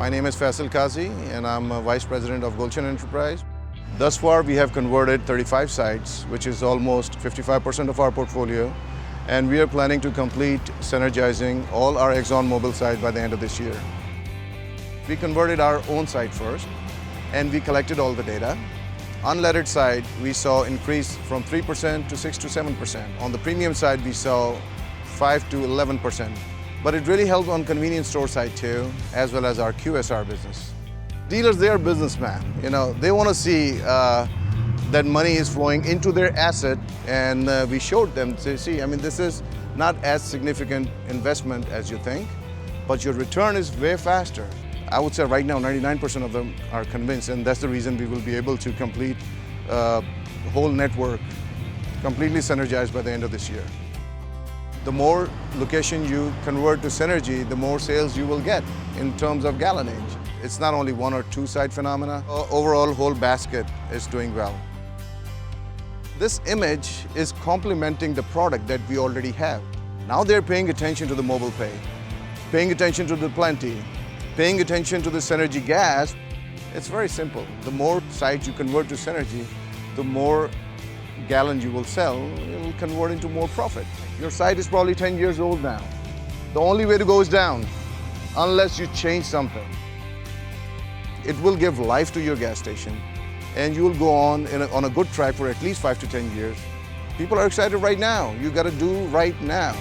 My name is Faisal Kazi and I'm Vice President of Gulshan Enterprise. Thus far we have converted 35 sites, which is almost 55% of our portfolio, and we are planning to complete synergizing all our Exxon Mobil sites by the end of this year. We converted our own site first and we collected all the data. Unleaded side, we saw increase from 3% to 6 to 7%. On the premium side, we saw 5 to 11%. But it really helped on convenience store side too, as well as our QSR business. Dealers, they are businessmen. They want to see that money is flowing into their asset, and we showed them, see, this is not as significant investment as you think, but your return is way faster. I would say right now 99% of them are convinced, and that's the reason we will be able to complete the whole network completely synergized by the end of this year. The more location you convert to synergy, the more sales you will get in terms of gallonage. It's not only one or two site phenomena. Overall, whole basket is doing well. This image is complementing the product that we already have. Now they're paying attention to the mobile pay, paying attention to the plenty, paying attention to the Synergy gas. It's very simple. The more sites you convert to Synergy, the more gallons you will sell, it will convert into more profit. Your site is probably 10 years old now. The only way to go is down, unless you change something. It will give life to your gas station, and you will go on a good track for at least 5 to 10 years. People are excited right now. You got to do right now.